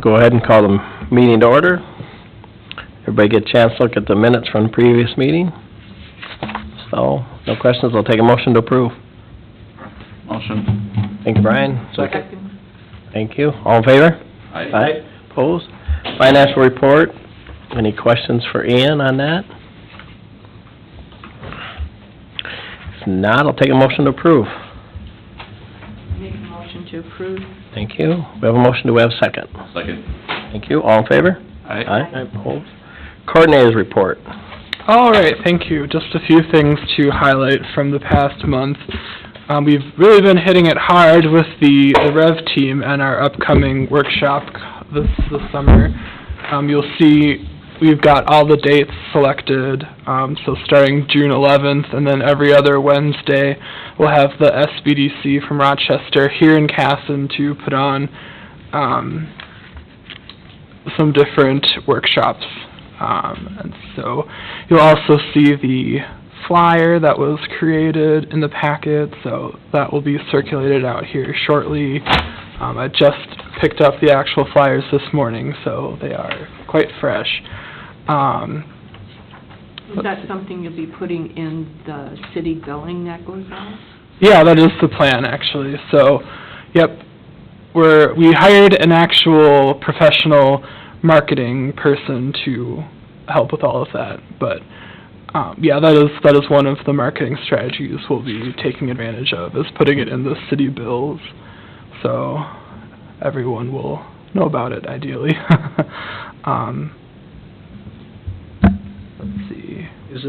go ahead and call the meeting to order. Everybody get a chance to look at the minutes from the previous meeting. So, no questions, I'll take a motion to approve. Motion. Thank you, Brian. Second. Thank you. All in favor? Aye. Opposed? Financial report. Any questions for Ian on that? If not, I'll take a motion to approve. Make a motion to approve. Thank you. We have a motion. Do we have a second? Second. Thank you. All in favor? Aye. Opposed? Coordinators report. All right, thank you. Just a few things to highlight from the past month. We've really been hitting it hard with the Rev team and our upcoming workshop this summer. You'll see we've got all the dates selected, so starting June 11th, and then every other Wednesday we'll have the SBDC from Rochester here in Casson to put on some different workshops. And so you'll also see the flyer that was created in the packet, so that will be circulated out here shortly. I just picked up the actual flyers this morning, so they are quite fresh. Is that something you'll be putting in the city billing that goes out? Yeah, that is the plan, actually. So, yep, we hired an actual professional marketing person to help with all of that, but yeah, that is one of the marketing strategies we'll be taking advantage of, is putting it in the city bills, so everyone will know about it, ideally. Let's see. Is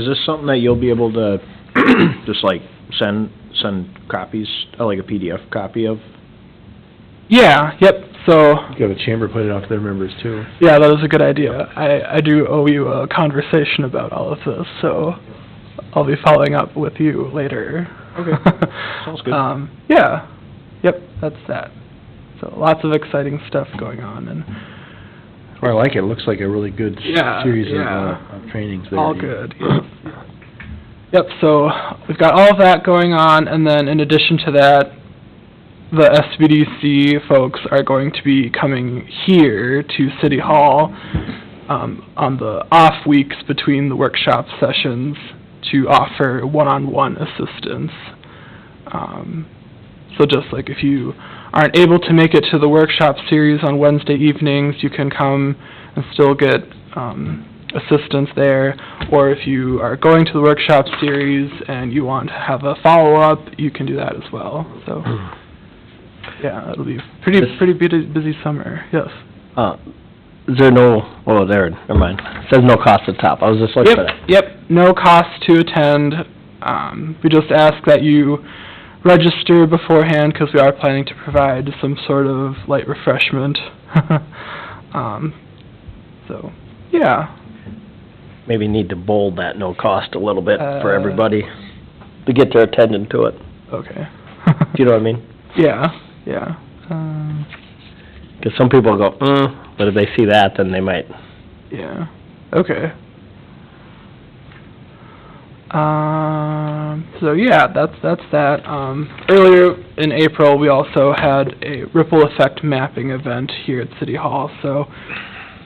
this something that you'll be able to just like send copies, like a PDF copy of? Yeah, yep, so... You could have a chamber put it out to their members, too. Yeah, that is a good idea. I do owe you a conversation about all of this, so I'll be following up with you later. Okay, sounds good. Yeah, yep, that's that. So lots of exciting stuff going on, and... Well, I like it. It looks like a really good series yeah. of trainings there. All good, yeah. Yep, so we've got all of that going on, and then in addition to that, the SBDC folks are going to be coming here to City Hall on the off weeks between the workshop sessions to offer one-on-one assistance. So just like if you aren't able to make it to the workshop series on Wednesday evenings, you can come and still get assistance there, or if you are going to the workshop series and you want to have a follow-up, you can do that as well. So, yeah, it'll be pretty busy summer. Yes. Is there no, oh, there, never mind. It says no cost at the top. I was just looking for that. Yep, no cost to attend. We just ask that you register beforehand, because we are planning to provide some sort of light refreshment. So, yeah. Maybe need to bold that no cost a little bit for everybody to get their attention to it. Okay. Do you know what I mean? Yeah, yeah. Because some people go, but if they see that, then they might. Yeah, okay. So yeah, that's that. Earlier in April, we also had a ripple effect mapping event here at City Hall, so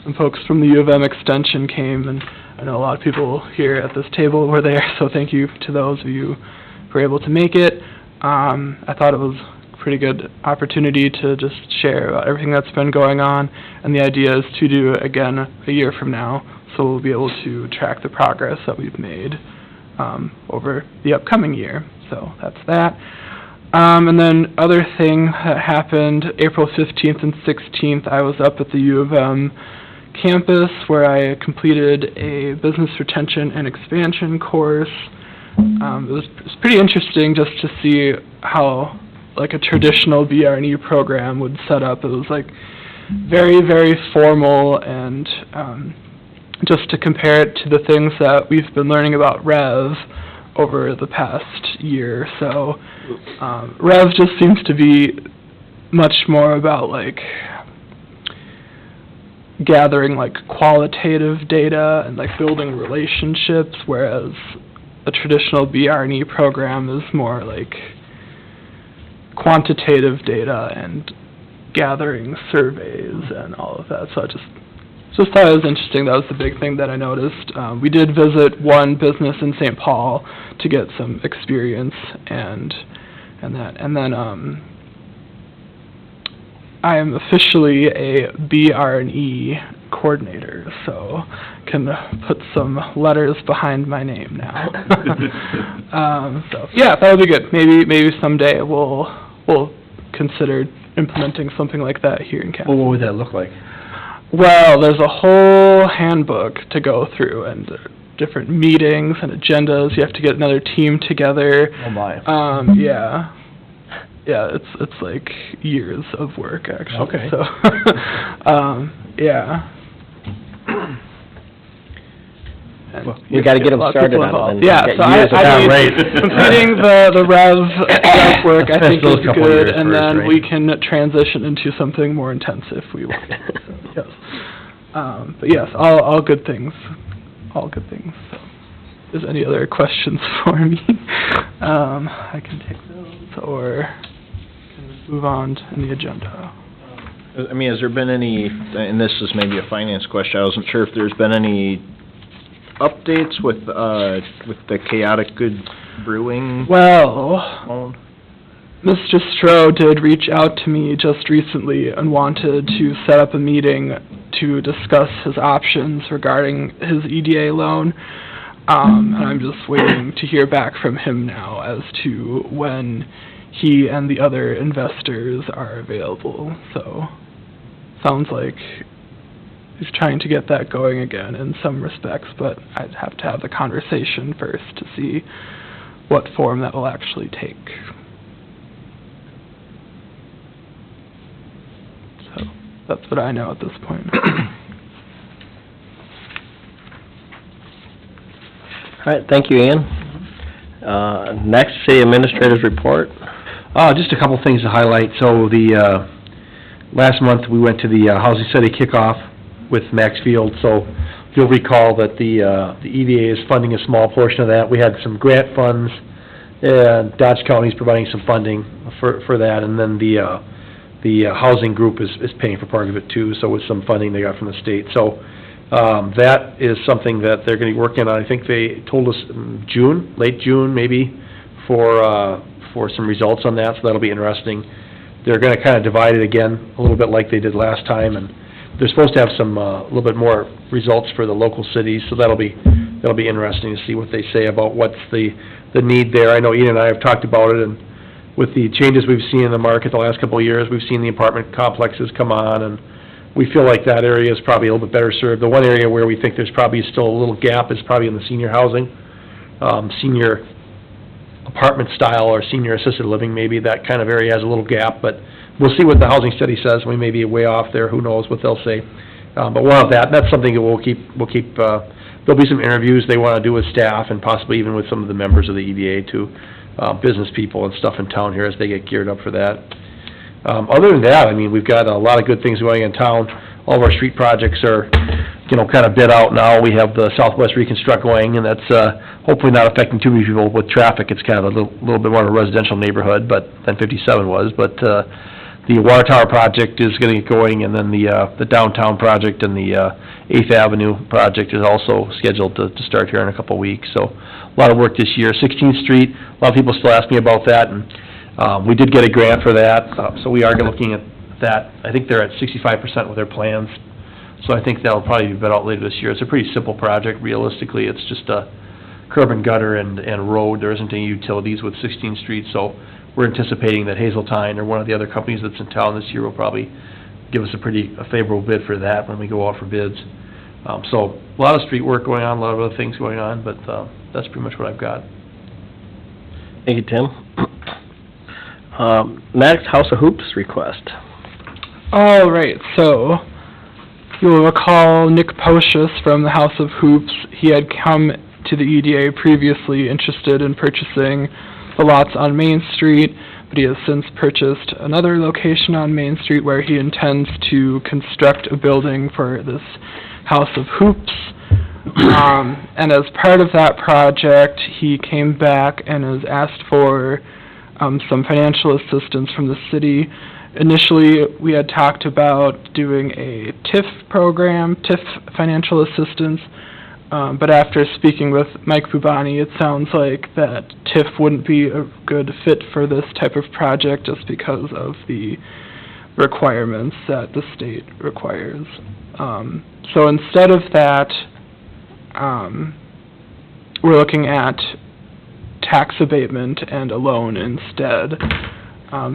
some folks from the U of M Extension came, and I know a lot of people here at this table were there, so thank you to those of you who were able to make it. I thought it was a pretty good opportunity to just share about everything that's been going on, and the idea is to do it again a year from now, so we'll be able to track the progress that we've made over the upcoming year. So that's that. And then other thing that happened, April 15th and 16th, I was up at the U of M campus where I completed a business retention and expansion course. It was pretty interesting just to see how like a traditional BR&E program would set up. It was like very, very formal, and just to compare it to the things that we've been learning about Rev over the past year or so. Rev just seems to be much more about like gathering like qualitative data and like building relationships, whereas a traditional BR&E program is more like quantitative data and gathering surveys and all of that. So I just thought it was interesting. That was the big thing that I noticed. We did visit one business in St. Paul to get some experience and then I am officially a BR&E coordinator, so can put some letters behind my name now. So yeah, that'll be good. Maybe someday we'll consider implementing something like that here in Castle. Well, what would that look like? Well, there's a whole handbook to go through and different meetings and agendas. You have to get another team together. Oh my. Yeah, it's like years of work, actually. Okay. So, yeah. Well, we gotta get them started on it. Yeah, so I right. completing the rev work, I think, is Still a couple good, years and first, then right? we can transition into something more intense if we want. Yes. But yes, all good things. All good things. So, if there's any other questions for me, I can take those, or can move on in the agenda. I mean, has there been any, and this is maybe a finance question, I wasn't sure if there's been any updates with the Chaotic Good Brewing Well, loan? Mr. Stroh did reach out to me just recently and wanted to set up a meeting to discuss his options regarding his EDA loan. And I'm just waiting to hear back from him now as to when he and the other investors are available. So, sounds like he's trying to get that going again in some respects, but I'd have to have the conversation first to see what form that will actually take. So, that's what I know at this point. All right, thank you, Ian. Next, city administrator's report. Just a couple things to highlight. So the, last month, we went to the Housing Study Kickoff with Maxfield, so you'll recall that the EDA is funding a small portion of that. We had some grant funds, and Dodge County's providing some funding for that, and then the housing group is paying for part of it too, so with some funding they got from the state. So that is something that they're going to be working on. I think they told us in June, late June maybe, for some results on that, so that'll be interesting. They're going to kind of divide it again a little bit like they did last time, and they're supposed to have some a little bit more results for the local cities, so that'll be interesting to see what they say about what's the need there. I know Ian and I have talked about it, and with the changes we've seen in the market the last couple of years, we've seen the apartment complexes come on, and we feel like that area is probably a little bit better served. The one area where we think there's probably still a little gap is probably in the senior housing, senior apartment style or senior assisted living, maybe that kind of area has a little gap, but we'll see what the housing study says. We may be way off there, who knows what they'll say. But we'll have that, that's something that we'll keep, there'll be some interviews they want to do with staff and possibly even with some of the members of the EDA too, business people and stuff in town here as they get geared up for that. Other than that, I mean, we've got a lot of good things going in town. All of our street projects are, kind of bid out now. We have the Southwest Reconstruct going, and that's hopefully not affecting too many people with traffic. It's kind of a little bit more of a residential neighborhood, than 57 was. But the Water Tower project is going to get going, and then the downtown project and the 8th Avenue project is also scheduled to start here in a couple of weeks. So a lot of work this year. 16th Street, a lot of people still ask me about that, and we did get a grant for that, so we are looking at that. I think they're at 65% with their plans, so I think that'll probably be bid out later this year. It's a pretty simple project. Realistically, it's just a curb and gutter and road. There isn't any utilities with 16th Street, so we're anticipating that Hazeltine or one of the other companies that's in town this year will probably give us a favorable bid for that when we go out for bids. So a lot of street work going on, a lot of other things going on, but that's pretty much what I've got. Thank you, Tim. Next, House of Hoops request. All right, so you'll recall Nick Pocius from the House of Hoops. He had come to the EDA previously interested in purchasing the lots on Main Street, but he has since purchased another location on Main Street where he intends to construct a building for this House of Hoops. And as part of that project, he came back and has asked for some financial assistance from the city, initially, we had talked about doing a TIF program, TIF financial assistance, but after speaking with Mike Bubani, it sounds like that TIF wouldn't be a good fit for this type of project just because of the requirements that the state requires. So instead of that, we're looking at tax abatement and a loan instead.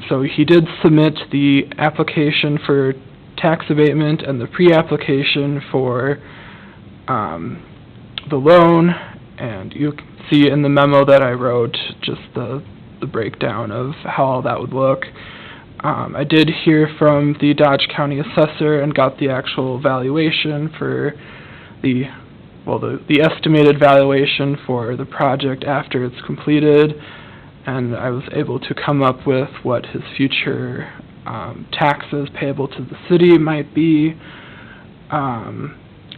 So he did submit the application for tax abatement and the pre-application for the loan, and you can see in the memo that I wrote just the breakdown of how all that would look. I did hear from the Dodge County assessor and got the actual valuation for the estimated valuation for the project after it's completed, and I was able to come up with what his future taxes payable to the city might be.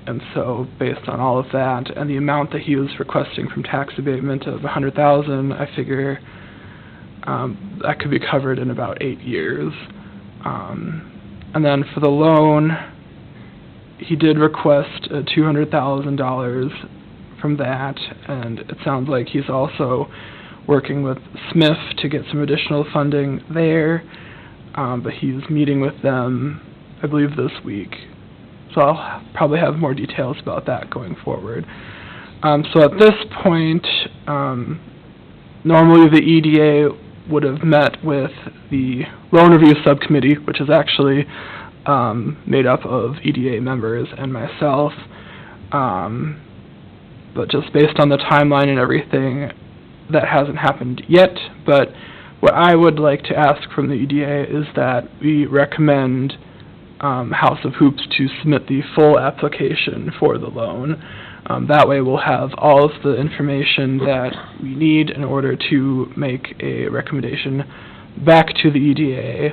And so, based on all of that, and the amount that he was requesting from tax abatement of $100,000, I figure that could be covered in about 8 years. And then for the loan, he did request $200,000 from that, and it sounds like he's also working with Smith to get some additional funding there, but he's meeting with them, I believe, this week. So I'll probably have more details about that going forward. So at this point, normally the EDA would have met with the loan review subcommittee, which is actually made up of EDA members and myself. But just based on the timeline and everything, that hasn't happened yet. But what I would like to ask from the EDA is that we recommend House of Hoops to submit the full application for the loan. That way we'll have all of the information that we need in order to make a recommendation back to the EDA.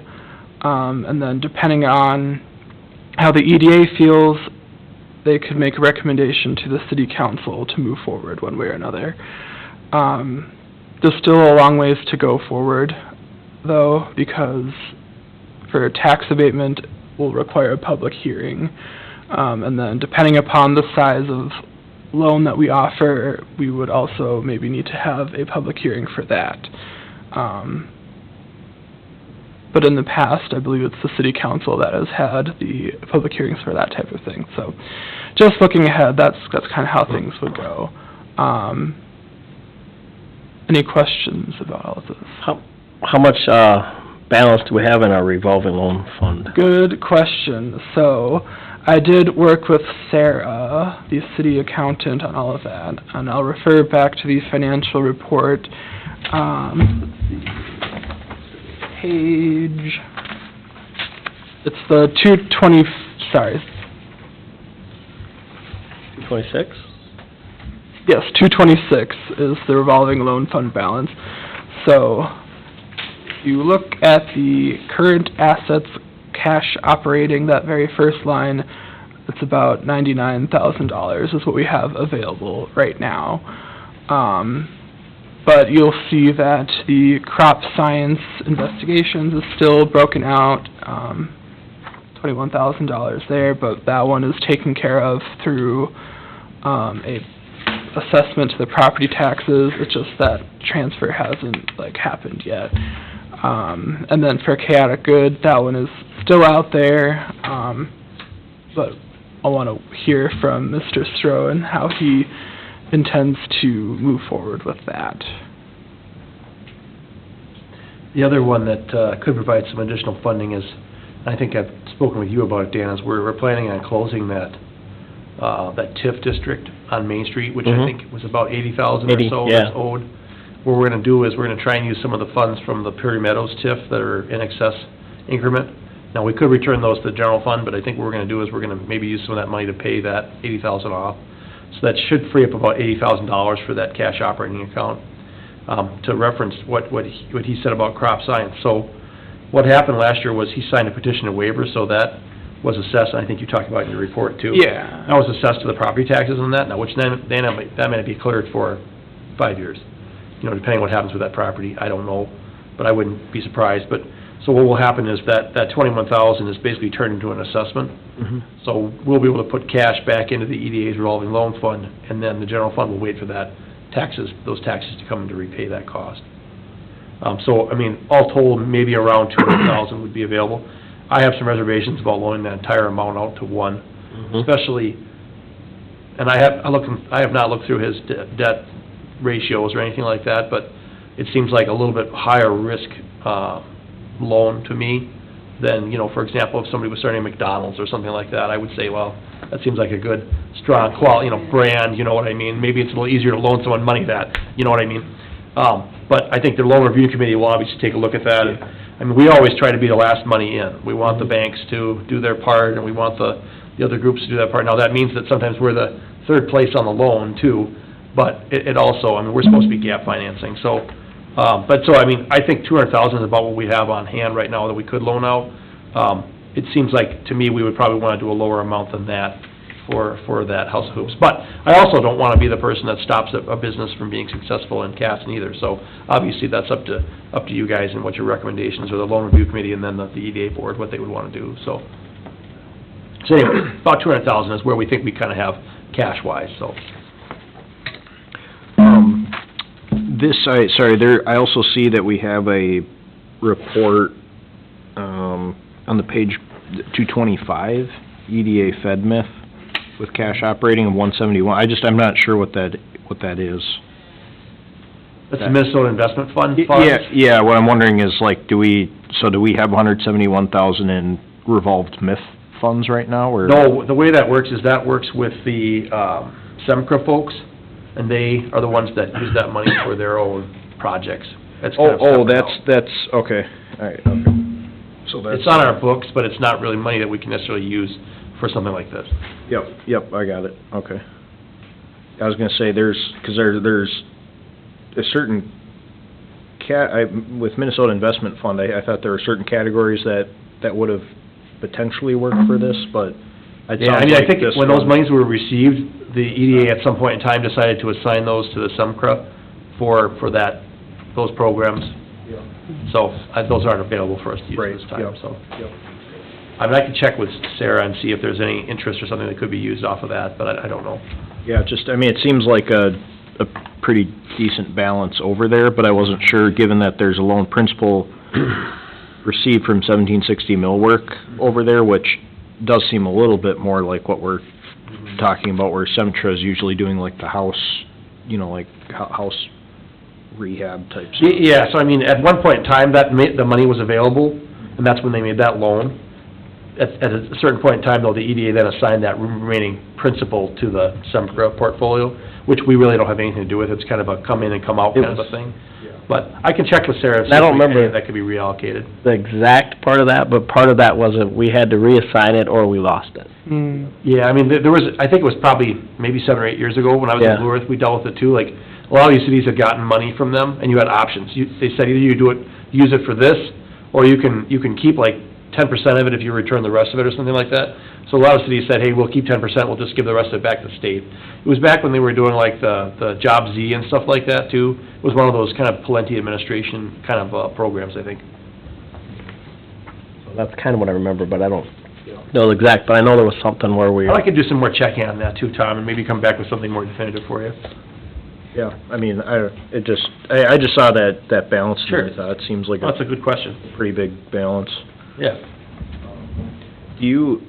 And then depending on how the EDA feels, they could make a recommendation to the city council to move forward one way or another. There's still a long ways to go forward, though, because for tax abatement, will require a public hearing, and then depending upon the size of loan that we offer, we would also maybe need to have a public hearing for that. But in the past, I believe it's the city council that has had the public hearings for that type of thing. So just looking ahead, that's kind of how things would go. Any questions about all of this? How much balance do we have in our revolving loan fund? Good question. So I did work with Sarah, the city accountant, on all of that, and I'll refer back to the financial report. Let's see. Page, it's the 226? 26? Yes, 226 is the revolving loan fund balance. So if you look at the current assets, cash operating, that very first line, it's about $99,000 is what we have available right now. But you'll see that the crop science investigations is still broken out, $21,000 there, but that one is taken care of through a assessment to the property taxes. It's just that transfer hasn't happened yet. And then for chaotic good, that one is still out there, but I want to hear from Mr. Strohan how he intends to move forward with that. The other one that could provide some additional funding is, I think I've spoken with you about it, Dan, is we're planning on closing that TIF district on Main Street, which I think was about $80,000 or so that's owed. What we're going to do is we're going to try and use some of the funds from the Perry Meadows TIF that are in excess increment. Now, we could return those to the general fund, but I think what we're going to do is we're going to maybe use some of that money to pay that $80,000 off. So that should free up about $80,000 for that cash operating account. To reference what he said about crop science. So what happened last year was he signed a petition to waiver, so that was assessed, I think you talked about in your report too. Yeah. That was assessed to the property taxes on that, now which then that may be cleared for 5 years. Depending on what happens with that property, I don't know, but I wouldn't be surprised. But So what will happen is that 21,000 is basically turned into an assessment. Mhm. So we'll be able to put cash back into the EDA's revolving loan fund, and then the general fund will wait for those taxes to come in to repay that cost. So, I mean, all told, maybe around 200,000 would be available. I have some reservations about loaning that entire amount out to one, especially, and I have not looked through his debt ratios or anything like that, but it seems like a little bit higher risk, loan to me than, for example, if somebody was starting a McDonald's or something like that, I would say, well, that seems like a good, strong brand, you know what I mean? Maybe it's a little easier to loan someone money that, you know what I mean? But I think the loan review committee will obviously take a look at that. I mean, we always try to be the last money in. We want the banks to do their part, and we want the other groups to do their part. Now, that means that sometimes we're the third place on the loan, too, but it also, I mean, we're supposed to be gap financing, so, I mean, I think 200,000 is about what we have on hand right now that we could loan out. It seems like, to me, we would probably want to do a lower amount than that for that House of Hoops. But I also don't want to be the person that stops a business from being successful in Casson either. So obviously, that's up to you guys and what your recommendations, or the loan review committee and then the EDA board, what they would want to do, so. So anyway, about 200,000 is where we think we kind of have cash-wise, so. I also see that we have a report, on the page 225, EDA FedMyth, with cash operating of 171. I'm not sure what that is. That's the Minnesota Investment Fund? Yeah, what I'm wondering is, like, do we have 171,000 in revolved MIF funds right now, or? No, the way that works is with the, SEMCRA folks, and they are the ones that use that money for their own projects. That's kind of separate out. That's, okay, all right, okay. So that's. It's on our books, but it's not really money that we can necessarily use for something like this. Yep, I got it, okay. I was gonna say, there's a certain with Minnesota Investment Fund, I thought there were certain categories that would have potentially worked for this, but it Yeah, I sounds mean, I like think this when those one- monies were received, the EDA at some point in time decided to assign those to the SEMCRA for those programs. So, those aren't available for us to use Right, this time, yep, so. yep. I mean, I can check with Sarah and see if there's any interest or something that could be used off of that, but I don't know. Yeah, I mean, it seems like a pretty decent balance over there, but I wasn't sure, given that there's a loan principal received from 1760 Millwork over there, which does seem a little bit more like what we're talking about, where Semtra is usually doing like the house, like house rehab type stuff. Yeah, so I mean, at one point in time, the money was available, and that's when they made that loan. At a certain point in time, though, the EDA then assigned that remaining principal to the SEMCRA portfolio, which we really don't have anything to do with. It's kind of a come in and come out kind of a thing. But I can check with Sarah, see I don't if remember that could be reallocated. the exact part of that, but part of that was that we had to reassign it or we lost it. Yeah, I mean, there was, I think it was probably maybe 7 or 8 years ago when I was in Yeah. Blue Earth, we dealt with it too. Like, a lot of these cities had gotten money from them, and you had options. They said either you use it for this, or you can keep like 10% of it if you return the rest of it or something like that. So a lot of cities said, hey, we'll keep 10%, we'll just give the rest of it back to the state. It was back when they were doing like the Job Z and stuff like that too. It was one of those kind of Palenti administration kind of programs, I think. So that's kind of what I remember, but I don't know the exact, but I know there was something where we... I could do some more checking on that too, Tom, and maybe come back with something more definitive for you. Yeah, I mean, I just saw that balance, and Sure. I thought it seems like That's a good question. pretty big balance. Yeah. Ian,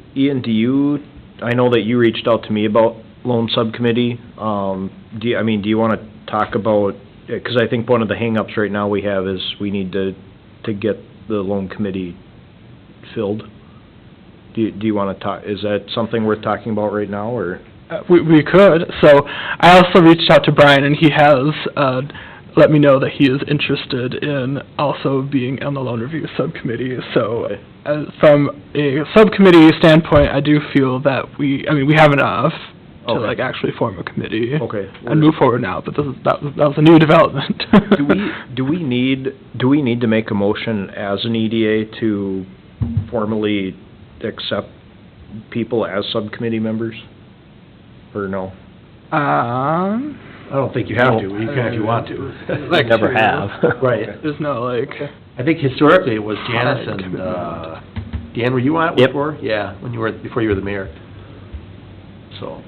I know that you reached out to me about loan subcommittee. Do you want to talk about, because I think one of the hangups right now we have is we need to get the loan committee filled. Do you want to talk, is that something worth talking about right now, or? We could. So I also reached out to Brian, and he has let me know that he is interested in also being on the loan review subcommittee. So from a subcommittee standpoint, I do feel that we have enough to Okay. like actually form a committee Okay. and move forward now. But that was a new development. Do we need to make a motion as an EDA to formally accept people as subcommittee members, or no? I don't think you have to. You can if you want to. Never have. Right. There's no like I think historically it was Janice Hard and, commitment. Dan, were you on it Yep. before? Yeah, before you were the mayor. So,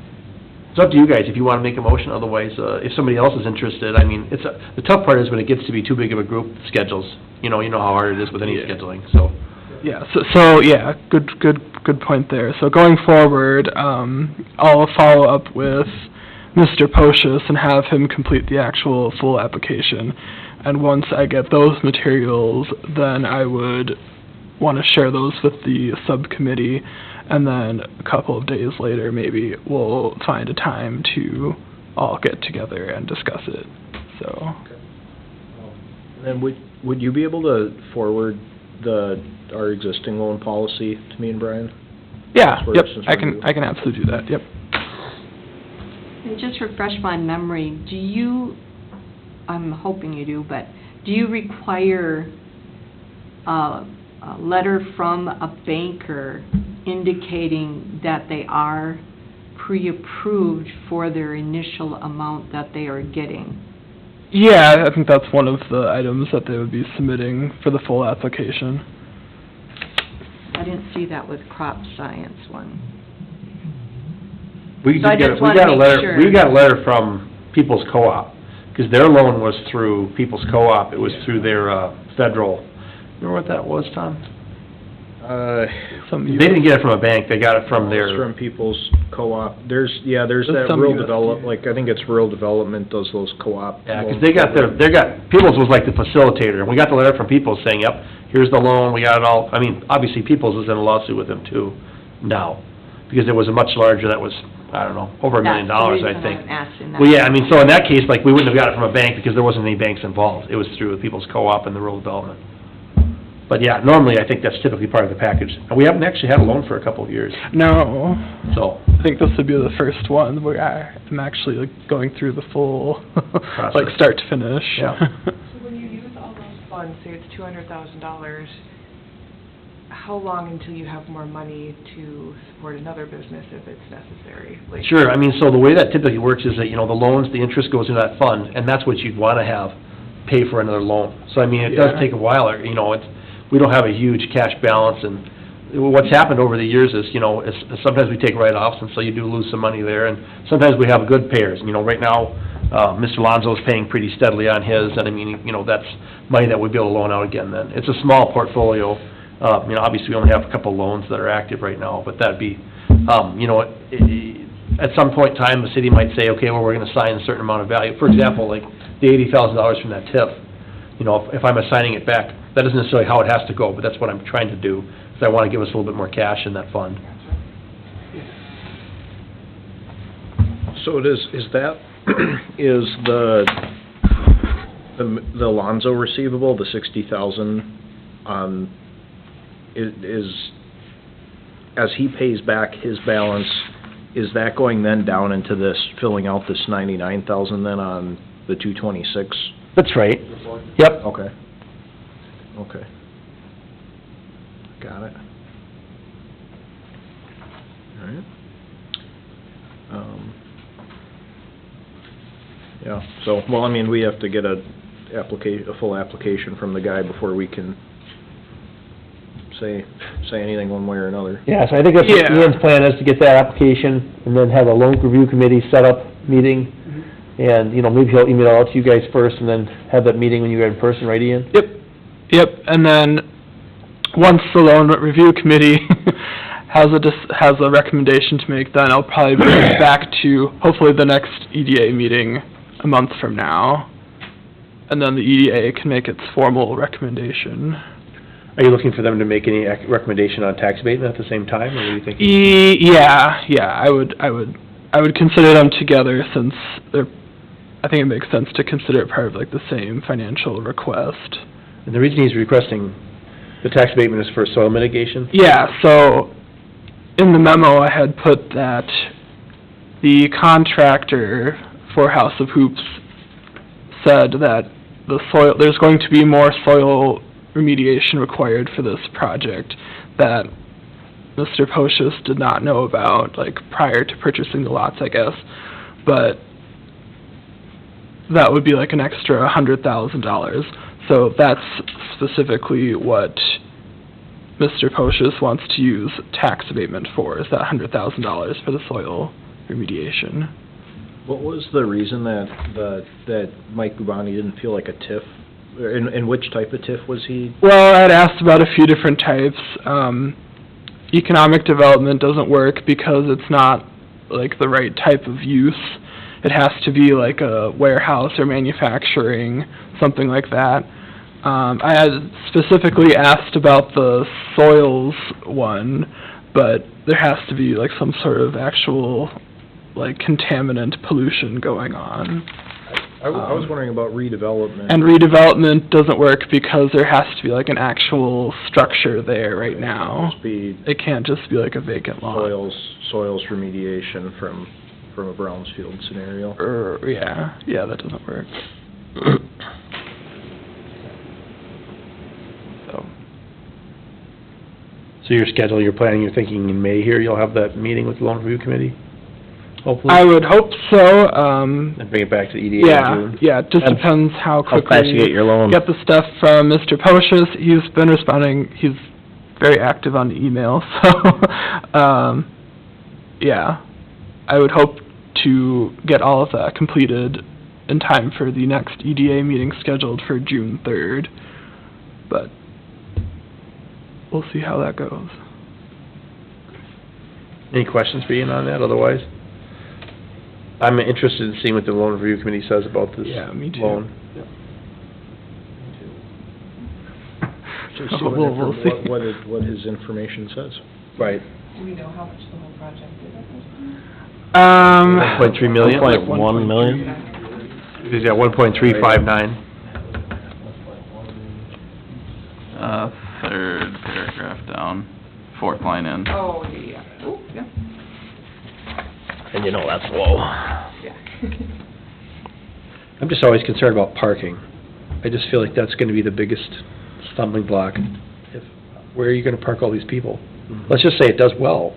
it's up to you guys if you wanna make a motion, otherwise, if somebody else is interested, I mean, the tough part is when it gets to be too big of a group, schedules, you know how hard it is with any Yeah. scheduling, so. Yeah, yeah, good point there. So going forward, I'll follow up with Mr. Pocius and have him complete the actual full application. And once I get those materials, then I would want to share those with the subcommittee, and then a couple of days later, maybe we'll find a time to all get together and discuss it, so. And then would you be able to forward our existing loan policy to me and Brian? Yeah, For yep, instance, I review. can absolutely do that, yep. And just refresh my memory, do you, I'm hoping you do, but do you require a letter from a banker indicating that they are pre-approved for their initial amount that they are getting? Yeah, I think that's one of the items that they would be submitting for the full application. I didn't see that with crop science one. We So I did just we wanna got a make letter, sure. we got a letter from People's Co-op, because their loan was through People's Co-op, it was through their, federal, remember what that was, Tom? Some They didn't get it from a bank, they got it from It's their, from People's Co-op. There's There's that some rural USDA. like, I think it's rural development does those co-op. yeah, because loans. they got, People's was like the facilitator, and we got the letter from People's saying, yep, here's the loan, we got it all, I mean, obviously People's is in a lawsuit with them too, now, because it was a much larger, that was, I don't know, over $1 million, I think. That's the reason I'm asking that. Well, yeah, I mean, so in that case, like, we wouldn't have got it from a bank because there wasn't any banks involved. It was through the People's Co-op and the rural development. But yeah, normally, I think that's typically part of the package. And we haven't actually had a loan for a couple of years, No, so. I think this would be the first one where I'm actually like going through the full, like Process. start to finish. Yeah. So when you use all those funds, say it's $200,000, how long until you have more money to support another business if it's necessary? Like- Sure, I mean, so the way that typically works is that, the loans, the interest goes into that fund, and that's what you'd want to have pay for another loan. So, I mean, it does Yeah. take a while, we don't have a huge cash balance, and what's happened over the years is, sometimes we take write-offs, and so you do lose some money there, and sometimes we have good payers. Right now, Mr. Lonzo's paying pretty steadily on his, and I mean, that's money that we'd be able to loan out again then. It's a small portfolio. Obviously, we only have a couple loans that are active right now, but that'd be, at some point in time, the city might say, okay, well, we're gonna assign a certain amount of value. For example, like the $80,000 from that TIF, if I'm assigning it back, that isn't necessarily how it has to go, but that's what I'm trying to do, because I wanna give us a little bit more cash in that fund. So is that, is the Alonzo receivable, the 60,000, is, as he pays back his balance, is that going then down into this, filling out this 99,000 then on the 226? That's right. Yep. Okay. Okay. Got it. All right. Yeah, so, well, I mean, we have to get a full application from the guy before we can say anything one way or another. Yeah, so I think that's what Yeah. Ian's plan is, to get that application, and then have a loan review committee set up meeting, and, maybe he'll email out to you guys first, and then have that meeting when you're in person, right, Ian? Yep, and then, once the loan review committee has a recommendation to make, then I'll probably bring it back to, hopefully, the next EDA meeting a month from now. And then the EDA can make its formal recommendation. Are you looking for them to make any recommendation on tax abatement at the same time, or what are you thinking? Yeah, I would consider them together, since I think it makes sense to consider it part of like the same financial request. And the reason he's requesting the tax abatement is for soil mitigation? Yeah, so in the memo I had put that the contractor for House of Hoops said that there's going to be more soil remediation required for this project that Mr. Pocius did not know about, like, prior to purchasing the lots, I guess. But that would be like an extra $100,000. So that's specifically what Mr. Pocious wants to use tax abatement for, is that $100,000 for the soil remediation. What was the reason that Mike Gubani didn't feel like a TIF? And which type of TIF was he? Well, I'd asked about a few different types. Economic development doesn't work because it's not like the right type of use. It has to be like a warehouse or manufacturing, something like that. I had specifically asked about the soils one, but there has to be like some sort of actual like contaminant pollution going on. I was wondering about redevelopment. And redevelopment doesn't work because there has to be like an actual structure there right now. It can't just be like a vacant lot. Soils remediation from a brownfield scenario. Yeah, that doesn't work. So your schedule, you're planning, you're thinking in May here, you'll have that meeting with the loan review committee? Hopefully? I would hope so, And bring it back to the EDA in June? Yeah, it just depends how quickly. How fast you get your loan. Get the stuff from Mr. Pocious. He's been responding, he's very active on the email, so, yeah. I would hope to get all of that completed in time for the next EDA meeting scheduled for June 3rd, but we'll see how that goes. Any questions for Ian on that, otherwise? I'm interested in seeing what the loan review committee says about this Yeah, me too. loan. Just We'll see. what his information says. Right. Do we know how much the whole project is at this point? 1.3 million? 1.1 million? He's got 1.359. Third paragraph down, fourth line in. Oh, yeah. Oh, yeah. And you know that's low. Yeah. I'm just always concerned about parking. I just feel like that's gonna be the biggest stumbling block. Where are you gonna park all these people? Let's just say it does well.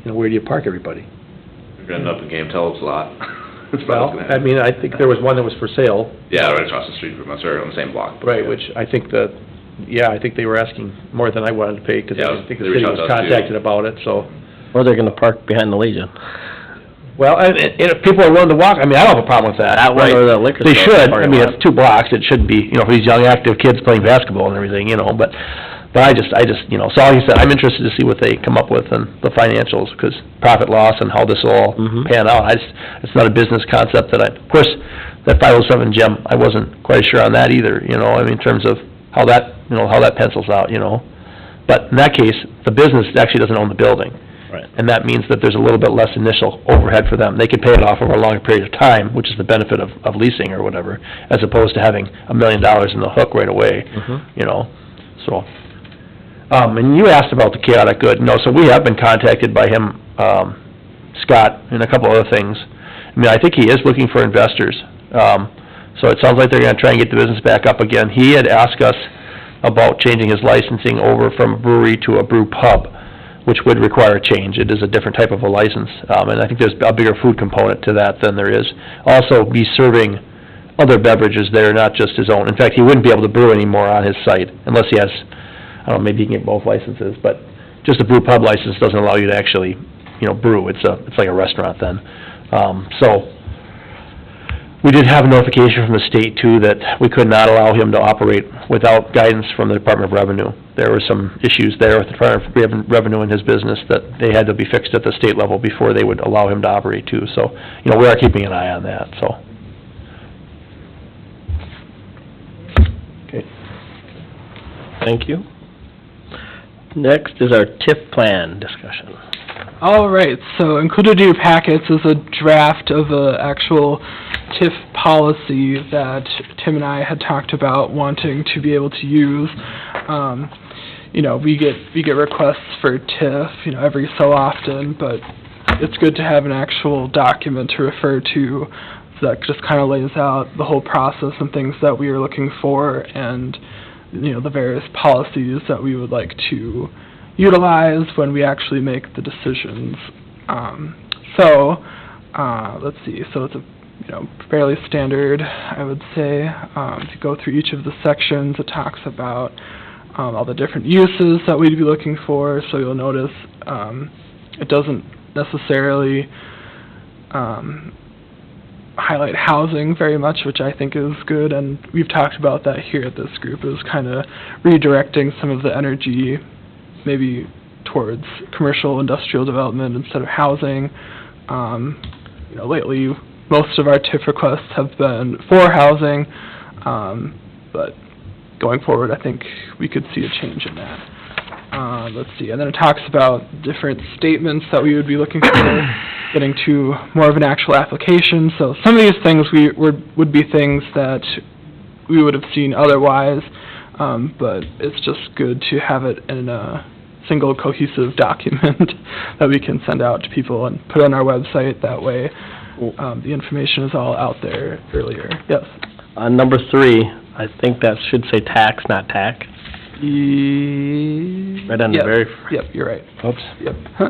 You know, where do you park everybody? You're gonna end up in Game Tel's lot. That's Well, what's gonna I happen. mean, I think there was one that was for sale. Yeah, right across the street from us, or on the same block. Right, which I think that, yeah, I think they were asking more than I wanted to pay, because Yeah, I think the they city reached was out to us, too. contacted about it, so. Or they're gonna park behind the Legion. Well, and if people are willing to walk, I mean, I don't have a problem with that. That one right? or the liquor They store should, I parking mean, lot. it's 2 blocks, it should be, you know, for these young, active kids playing basketball and everything, you know, but I just, you know, so all he said, I'm interested to see what they come up with and the financials, because profit loss and how this will all pan out. It's not a business concept that of course, that 507 gem, I wasn't quite sure on that either, you know, I mean, in terms of how that, you know, how that pencils out, you know. But in that case, the business actually doesn't own the building. Right. And that means that there's a little bit less initial overhead for them. They can pay it off over a longer period of time, which is the benefit of leasing or whatever, as opposed to having $1 million in the hook right away, you know, so. And you asked about the chaotic good. No, so we have been contacted by him, Scott, and a couple other things. I mean, I think he is looking for investors. So it sounds like they're gonna try and get the business back up again. He had asked us about changing his licensing over from a brewery to a brew pub, which would require a change. It is a different type of a license, and I think there's a bigger food component to that than there is. Also, be serving other beverages there, not just his own. In fact, he wouldn't be able to brew anymore on his site unless he has, I don't know, maybe he can get both licenses, but just a brew pub license doesn't allow you to actually, you know, brew. It's like a restaurant then. So, we did have a notification from the state too that we could not allow him to operate without guidance from the Department of Revenue. There were some issues there with the Department of Revenue in his business that they had to be fixed at the state level before they would allow him to operate too. So, you know, we are keeping an eye on that, so. Okay. Thank you. Next is our TIF plan discussion. All right, so included in your packets is a draft of a actual TIF policy that Tim and I had talked about wanting to be able to use. You know, we get requests for TIF, you know, every so often, but it's good to have an actual document to refer to that just kind of lays out the whole process and things that we are looking for, and, you know, the various policies that we would like to utilize when we actually make the decisions. Let's see, so it's fairly standard, I would say. If you go through each of the sections, it talks about all the different uses that we'd be looking for, so you'll notice it doesn't necessarily highlight housing very much, which I think is good, and we've talked about that here at this group, is kind of redirecting some of the energy maybe towards commercial industrial development instead of housing. Lately, most of our TIF requests have been for housing, but going forward, I think we could see a change in that. Let's see, and then it talks about different statements that we would be looking for, getting to more of an actual application. So some of these things would be things that we would have seen otherwise, but it's just good to have it in a single cohesive document that we can send out to people and put on our website. That way, the information is all out there earlier. Yes? On number 3, I think that should say tax, not tax. Right on the Yep. very... Yep, you're right. Oops. Yep. I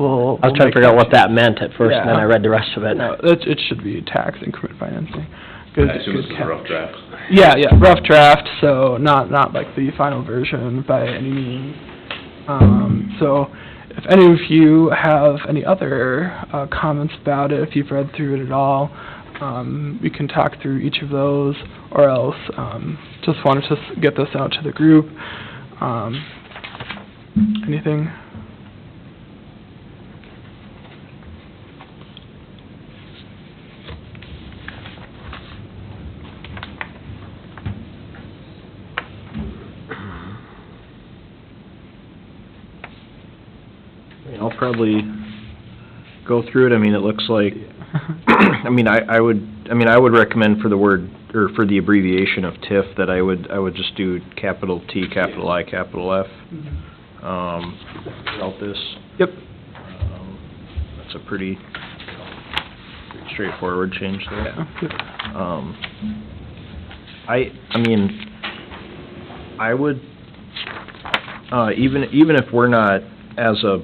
was trying to figure out what that meant at first, and then Yeah. I read the rest of it. No, it should be tax increment financing. Good, I assume good this is a catch. rough draft. Yeah, rough draft, so not like the final version by any means. So if any of you have any other comments about it, if you've read through it at all, we can talk through each of those, or else just wanted to get this out to the group. Anything? I'll probably go through it. I mean, it looks like, I would recommend for the word, or for the abbreviation of TIF, that I would just do capital T, capital I, capital F, without this. Yep. That's a pretty straightforward change there. Yeah. I would, even if we're not, as a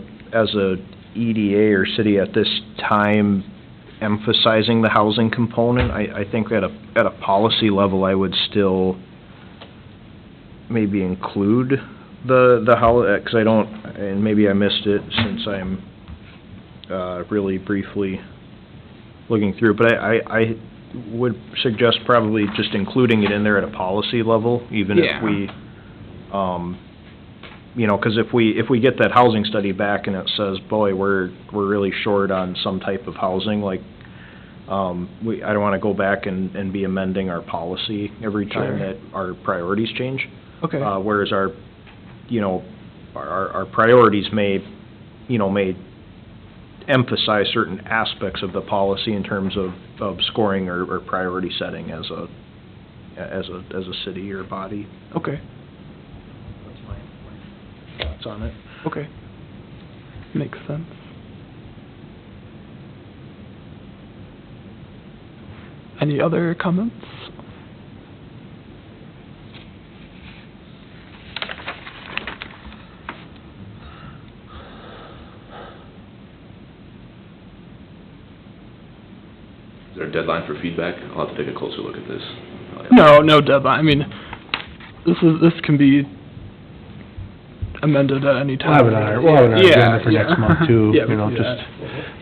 EDA or city at this time, emphasizing the housing component, I think at a policy level, I would still maybe include the how, because I don't, and maybe I missed it since I'm really briefly looking through, but I would suggest probably just including it in there at a policy level, even if we, because if we get that housing study back and it says, boy, we're really short on some type of housing, like, I don't want to go back and be amending our policy every time that our priorities change. Okay. Whereas our priorities may emphasize certain aspects of the policy in terms of scoring or priority setting as a city or body. Okay. That's my thoughts on it. Okay. Makes sense. Any other comments? Is there a deadline for feedback? I'll have to take a closer look at this. No deadline. I mean, this can be amended at any time. We'll have it on our agenda for next month too, Yeah, just,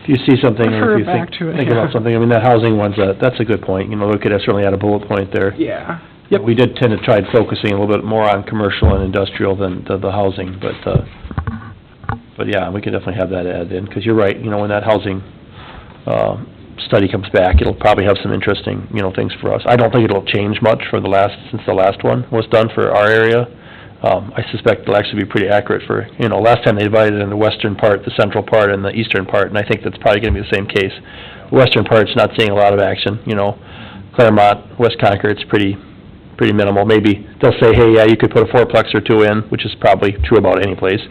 if you see something, or if you Refer back to it, think about yeah. something, that housing one's that's a good point, we could certainly add a bullet point there. Yeah. Yep. We did tend to try focusing a little bit more on commercial and industrial than the housing, but yeah, we could definitely have that added in, because you're right, when that housing, study comes back, it'll probably have some interesting, things for us. I don't think it'll change much since the last one was done for our area. I suspect it'll actually be pretty accurate for, last time they divided it in the western part, the central part, and the eastern part, and I think that's probably gonna be the same case. The western part's not seeing a lot of action, Claremont, West Concord's pretty minimal. Maybe they'll say, hey, yeah, you could put a fourplex or two in, which is probably true about any place.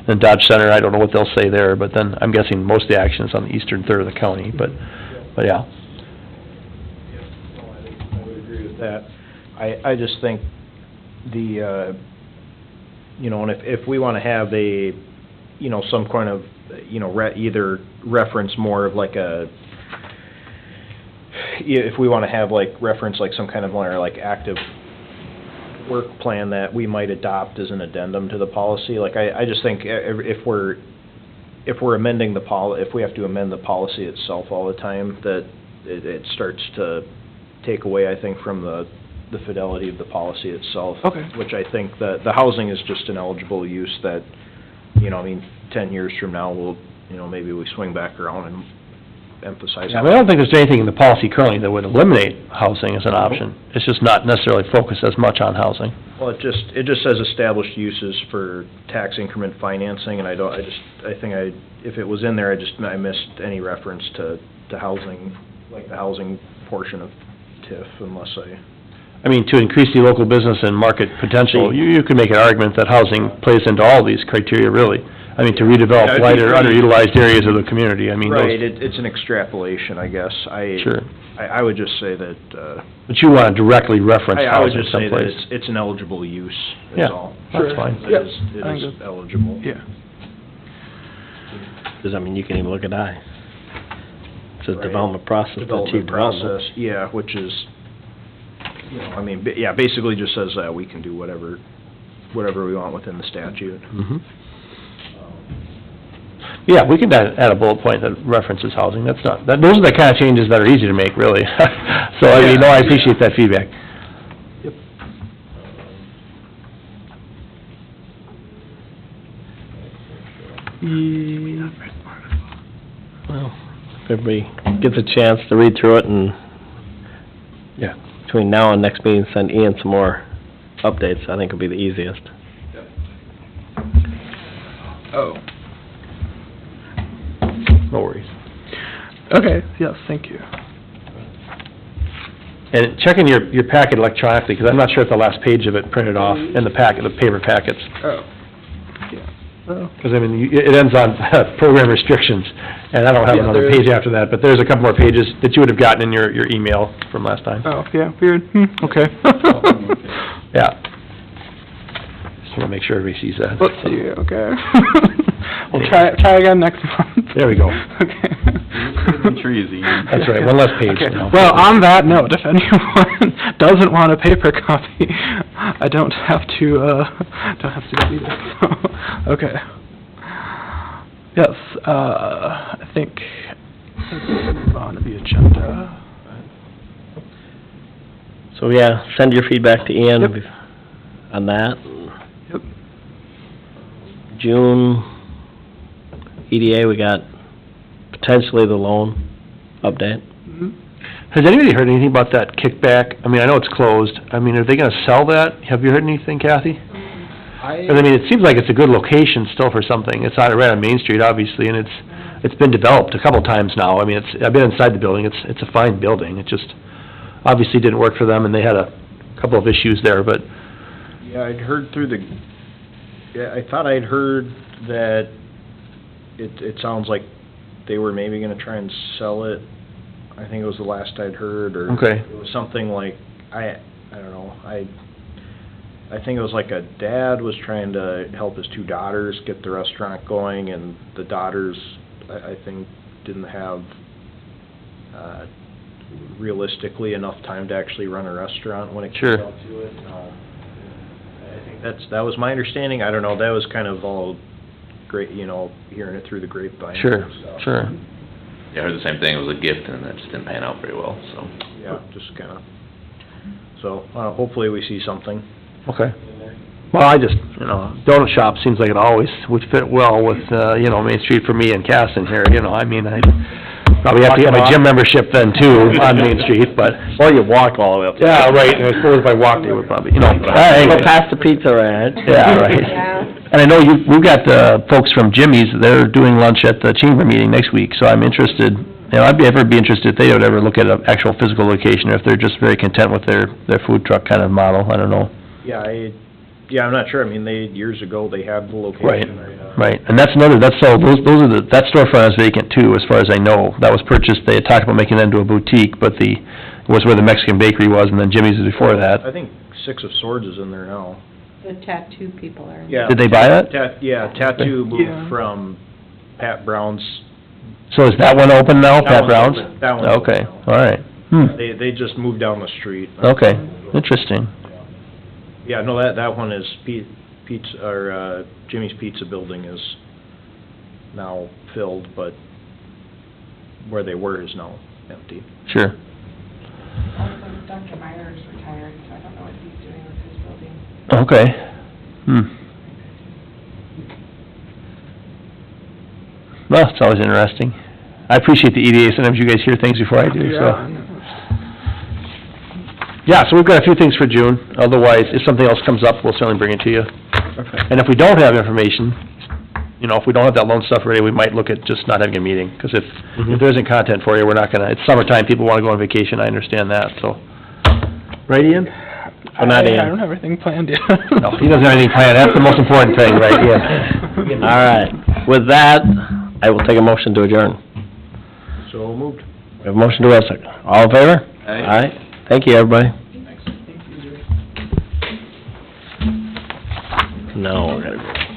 And Dodge Center, I don't know what they'll say there, but then I'm guessing most of the action is on the eastern third of the county, but yeah. I would agree with that. I just think and if we want to have a, some kind of, either reference more of like a, if we wanna have like, reference like some kind of more like active work plan that we might adopt as an addendum to the policy, like, I just think if we're amending if we have to amend the policy itself all the time, that it starts to take away, I think, from the fidelity of the policy itself. Okay. Which I think that the housing is just an eligible use that, you know, I mean, 10 years from now, maybe we swing back around and emphasize. Yeah, I mean, I don't think there's anything in the policy currently that would eliminate housing as an option. It's just not necessarily focused as much on housing. Well, it just says established uses for tax increment financing, and I think if it was in there, I missed any reference to housing, like the housing portion of TIF, unless I mean, to increase the local business and market potential, you could make an argument that housing plays into all these criteria, really. I mean, to redevelop lighter, underutilized areas of the community, I mean, those... Right, it's an extrapolation, I guess. Sure. I would just say that, But you want to directly reference I would housing just say that someplace. it's an eligible use, Yeah, that's all. that's fine. Yep. It I think is eligible. Yeah. Because, I mean, you can even look at I. It says Right. development process to achieve Development development. process, yeah, which is, I mean, basically just says that we can do whatever we want within the statute. Mhm. Yeah, we can add a bullet point that references housing, those are the kind of changes that are easy to make, really. So, I mean, no, I appreciate that feedback. Yep. Well, if everybody gets a chance to read through it, and Yeah. between now and next meeting, send Ian some more updates, I think it'll be the easiest. Oh, No worries. okay, yes, thank you. And check in your packet electronically, because I'm not sure if the last page of it printed off in the packet, the paper packets. Oh, yeah. Oh. Because, I mean, it ends on program restrictions, and I don't have Yeah, another there is. page after that, but there's a couple more pages that you would have gotten in your email from last time. Oh, yeah, weird, okay. Yeah. Just want to make sure everybody sees that. Let's see, okay. We'll try again next month. There we go. Okay. Trees, Ian. That's right, one less page Okay. now. Well, on that note, if anyone doesn't want a paper copy, I don't have to do that either, so, okay. Yes, I think we'll move on to the agenda. So, yeah, send your feedback to Ian Yep. on that. Yep. June, EDA, we got potentially the loan update. Mhm. Has anybody heard anything about that kickback? I mean, I know it's closed. I mean, are they gonna sell that? Have you heard anything, Kathy? 'Cause, I mean, it seems like it's a good location still for something. It's right on Main Street, obviously, and it's been developed a couple times now. I mean, I've been inside the building. It's a fine building. It just obviously didn't work for them, and they had a couple of issues there, but... Yeah, I'd heard I thought I'd heard that it sounds like they were maybe gonna try and sell it. I think it was the last I'd heard, or... Okay. It was something like, I don't know, I think it was like a dad was trying to help his two daughters get the restaurant going, and the daughters, I think, didn't have, realistically enough time to actually run a restaurant when it came Sure. down to it. I think that was my understanding. I don't know, that was kind of all great, hearing it through the grapevine. Sure, and stuff. sure. Yeah, I heard the same thing, it was a gift, and that just didn't pan out very well, so. Yeah, just kinda, so, hopefully we see something Okay. in there. Well, donut shop seems like it always would fit well with, Main Street for me and Cass in here, I mean, I probably have to get my gym membership then too on Main Street, but... Or you walk all the way up. Yeah, right, and I suppose if I walked, they would probably, Go past the pizza ranch. Yeah, right. And I know we've got, folks from Jimmy's, they're doing lunch at the chamber meeting next week, so I'm interested, I'd be interested if they would ever look at an actual physical location, or if they're just very content with their food truck kind of model, I don't know. Yeah, I'm not sure, I mean, years ago, they had the location right now. Right, and that storefront is vacant too, as far as I know. That was purchased, they had talked about making that into a boutique, but it was where the Mexican bakery was, and then Jimmy's was before that. I think Six of Swords is in there now. The tattoo people are. Yeah. Did they buy that? Tattoo Yeah. moved from Pat Brown's. So is that one open now, That Pat one's Brown's? open. That one's open Okay, now. all right. They just moved down the street. Okay, interesting. Yeah, no, that one is Pizza, or, Jimmy's Pizza Building is now filled, but where they were is now empty. Sure. Also, Dr. Myers retired, so I don't know what he's doing with his building. Okay. Well, it's always interesting. I appreciate the EDA, sometimes you guys hear things before I do, so. Yeah, so we've got a few things for June, otherwise, if something else comes up, we'll certainly bring it to you. And if we don't have information, you know, if we don't have that loan stuff ready, we might look at just not having a meeting, because if there isn't content for you, we're not gonna, it's summertime, people wanna go on vacation, I understand that, so. Right, Ian? I don't have anything planned yet. No, he doesn't have anything planned, that's the most important thing, right, Ian? All right, with that, I will take a motion to adjourn. So moved. We have a motion to a second. All in favor? Aye. Thank you, everybody. Now, we're gonna go.